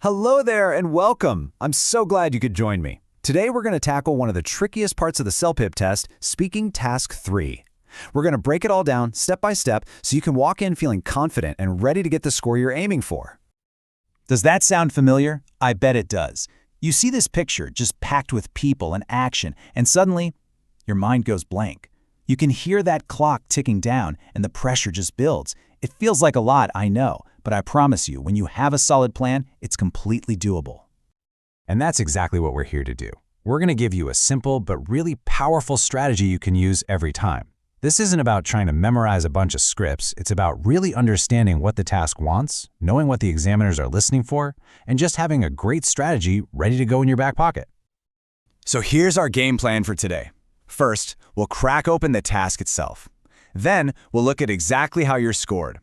Hello there and welcome. I'm so glad you could join me. Today we're going to tackle one of the trickiest parts of the Celpip test, speaking task 3. We're going to break it all down step by step so you can walk in feeling confident and ready to get the score you're aiming for. Does that sound familiar? I bet it does. You see this picture just packed with people and action, and suddenly your mind goes blank. You can hear that clock ticking down and the pressure just builds. It feels like a lot, I know, but I promise you, when you have a solid plan, it's completely doable. And that's exactly what we're here to do. We're going to give you a simple but really powerful strategy you can use every time. This isn't about trying to memorize a bunch of scripts. It's about really understanding what the task wants, knowing what the examiners are listening for, and just having a great strategy ready to go in your back pocket. So here's our game plan for today. First, we'll crack open the task itself. Then, we'll look at exactly how you're scored.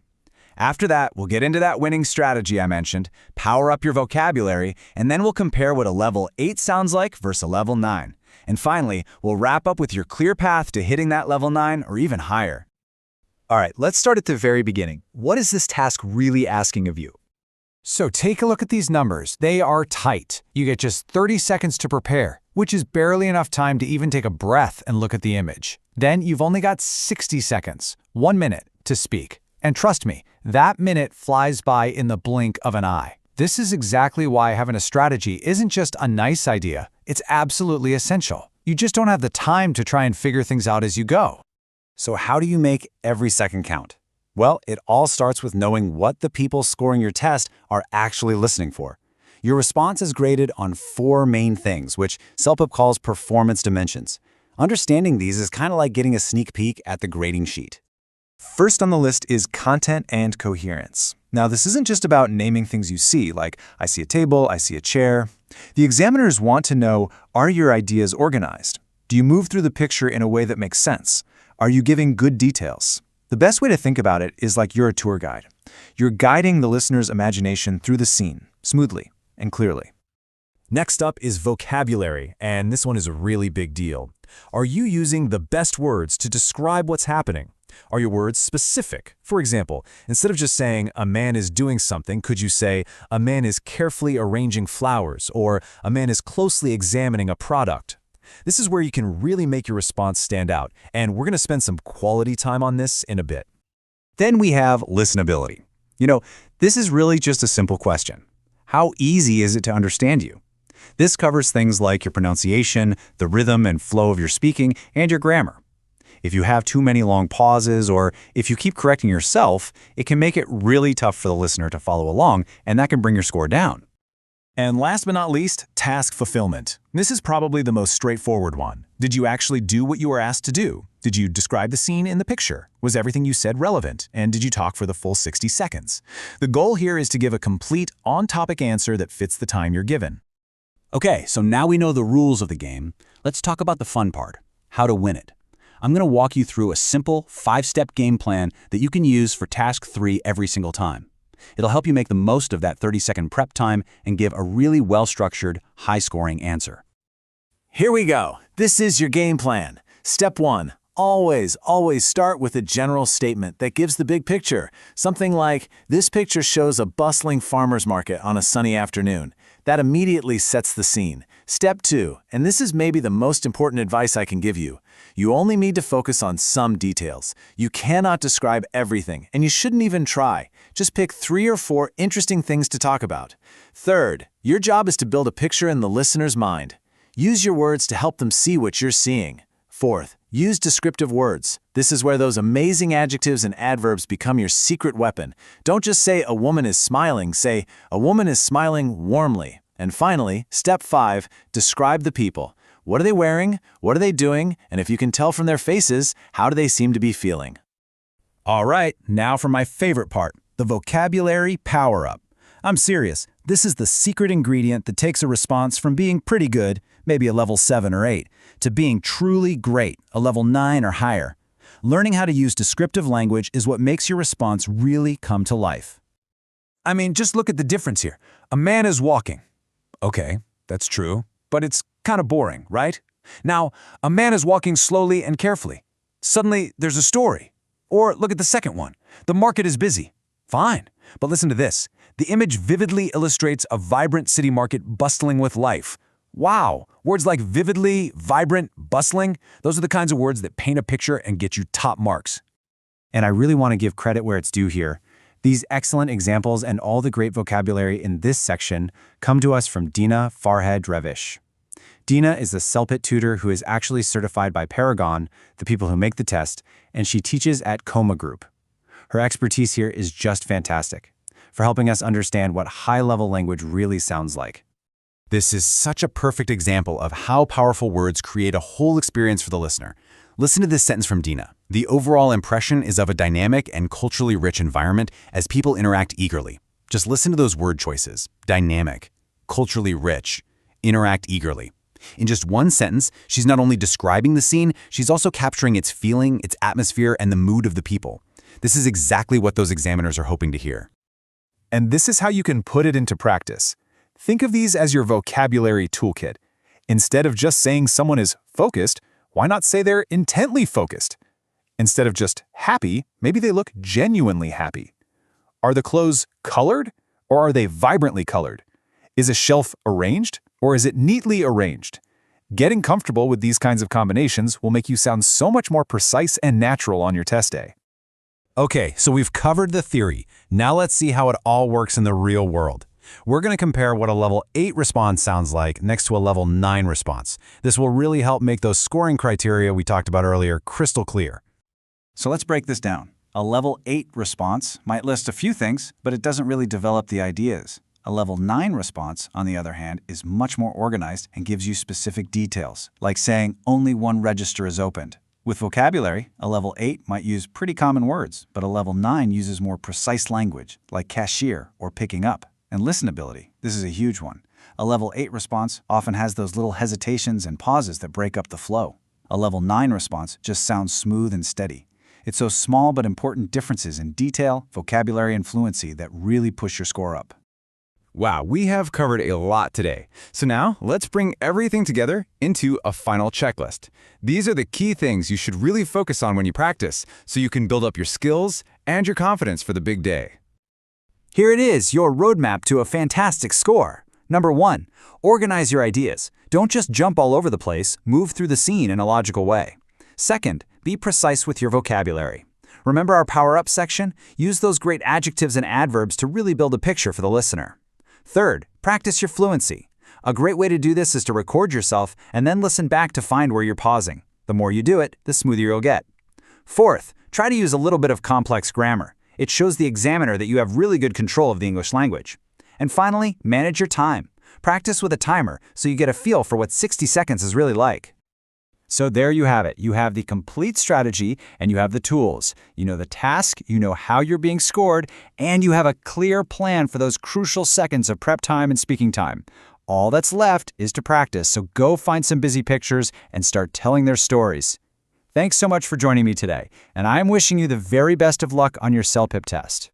After that, we'll get into that winning strategy I mentioned, power up your vocabulary, and then we'll compare what a level 8 sounds like versus a level 9. And finally, we'll wrap up with your clear path to hitting that level 9 or even higher. All right, let's start at the very beginning. What is this task really asking of you? So take a look at these numbers. They are tight. You get just 30 seconds to prepare, which is barely enough time to even take a breath and look at the image. Then you've only got 60 seconds, 1 minute, to speak. And trust me, that minute flies by in the blink of an eye. This is exactly why having a strategy isn't just a nice idea, it's absolutely essential. You just don't have the time to try and figure things out as you go. So how do you make every second count? Well, it all starts with knowing what the people scoring your test are actually listening for. Your response is graded on 4 main things, which Celpip calls performance dimensions. Understanding these is kind of like getting a sneak peek at the grading sheet. First on the list is content and coherence. Now, this isn't just about naming things you see, like I see a table, I see a chair. The examiners want to know, are your ideas organized? Do you move through the picture in a way that makes sense? Are you giving good details? The best way to think about it is like you're a tour guide. You're guiding the listener's imagination through the scene, smoothly and clearly. Next up is vocabulary, and this one is a really big deal. Are you using the best words to describe what's happening? Are your words specific? For example, instead of just saying, a man is doing something, could you say, a man is carefully arranging flowers, or a man is closely examining a product? This is where you can really make your response stand out, and we're going to spend some quality time on this in a bit. Then we have listenability. This is really just a simple question. How easy is it to understand you? This covers things like your pronunciation, the rhythm and flow of your speaking, and your grammar. If you have too many long pauses or if you keep correcting yourself, it can make it really tough for the listener to follow along, and that can bring your score down. And last but not least, task fulfillment. This is probably the most straightforward one. Did you actually do what you were asked to do? Did you describe the scene in the picture? Was everything you said relevant? And did you talk for the full 60 seconds? The goal here is to give a complete, on-topic answer that fits the time you're given. Okay, so now we know the rules of the game. Let's talk about the fun part, how to win it. I'm going to walk you through a simple 5-step game plan that you can use for task 3 every single time. It'll help you make the most of that 30-second prep time and give a really well-structured, high-scoring answer. Here we go. This is your game plan. Step 1. Always start with a general statement that gives the big picture. Something like, this picture shows a bustling farmer's market on a sunny afternoon. That immediately sets the scene. Step 2, and this is maybe the most important advice I can give you. You only need to focus on some details. You cannot describe everything, and you shouldn't even try. Just pick 3 or 4 interesting things to talk about. Third, your job is to build a picture in the listener's mind. Use your words to help them see what you're seeing. Fourth, use descriptive words. This is where those amazing adjectives and adverbs become your secret weapon. Don't just say a woman is smiling, say a woman is smiling warmly. And finally, step 5, describe the people. What are they wearing? What are they doing? And if you can tell from their faces, how do they seem to be feeling? All right, now for my favorite part, the vocabulary power-up. I'm serious, this is the secret ingredient that takes a response from being pretty good, maybe a level 7 or 8, to being truly great, a level 9 or higher. Learning how to use descriptive language is what makes your response really come to life. I mean, just look at the difference here. A man is walking. Okay, that's true, but it's kind of boring, right? Now, a man is walking slowly and carefully. Suddenly, there's a story. Or look at the second one. The market is busy. Fine, but listen to this. The image vividly illustrates a vibrant city market bustling with life. Wow, words like vividly, vibrant, bustling, those are the kinds of words that paint a picture and get you top marks. And I really want to give credit where it's due here. These excellent examples and all the great vocabulary in this section come to us from Dena Farhadravesh. Dena is a Celpip tutor who is actually certified by Paragon, the people who make the test, and she teaches at Coma Group. Her expertise here is just fantastic for helping us understand what high-level language really sounds like. This is such a perfect example of how powerful words create a whole experience for the listener. Listen to this sentence from Dena. The overall impression is of a dynamic and culturally rich environment as people interact eagerly. Just listen to those word choices. Dynamic, culturally rich, interact eagerly. In just one sentence, she's not only describing the scene, she's also capturing its feeling, its atmosphere, and the mood of the people. This is exactly what those examiners are hoping to hear. And this is how you can put it into practice. Think of these as your vocabulary toolkit. Instead of just saying someone is focused, why not say they're intently focused? Instead of just happy, maybe they look genuinely happy. Are the clothes colored, or are they vibrantly colored? Is a shelf arranged, or is it neatly arranged? Getting comfortable with these kinds of combinations will make you sound so much more precise and natural on your test day. Okay, so we've covered the theory. Now let's see how it all works in the real world. We're going to compare what a level 8 response sounds like next to a level 9 response. This will really help make those scoring criteria we talked about earlier crystal clear. So let's break this down. A level 8 response might list a few things, but it doesn't really develop the ideas. A level 9 response, on the other hand, is much more organized and gives you specific details, like saying only one register is opened. With vocabulary, a level 8 might use pretty common words, but a level 9 uses more precise language, like cashier or picking up. And listenability, this is a huge one. A level 8 response often has those little hesitations and pauses that break up the flow. A level 9 response just sounds smooth and steady. It's those small but important differences in detail, vocabulary, and fluency that really push your score up. Wow, we have covered a lot today. So now let's bring everything together into a final checklist. These are the key things you should really focus on when you practice, so you can build up your skills and your confidence for the big day. Here it is, your roadmap to a fantastic score. Number 1, organize your ideas. Don't just jump all over the place, move through the scene in a logical way. Second, be precise with your vocabulary. Remember our Power Up section? Use those great adjectives and adverbs to really build a picture for the listener. Third, practice your fluency. A great way to do this is to record yourself and then listen back to find where you're pausing. The more you do it, the smoother you'll get. Fourth, try to use a little bit of complex grammar. It shows the examiner that you have really good control of the English language. And finally, manage your time. Practice with a timer so you get a feel for what 60 seconds is really like. So there you have it. You have the complete strategy and you have the tools. You know the task, you know how you're being scored, and you have a clear plan for those crucial seconds of prep time and speaking time. All that's left is to practice, so go find some busy pictures and start telling their stories. Thanks so much for joining me today, and I'm wishing you the very best of luck on your Celpip test.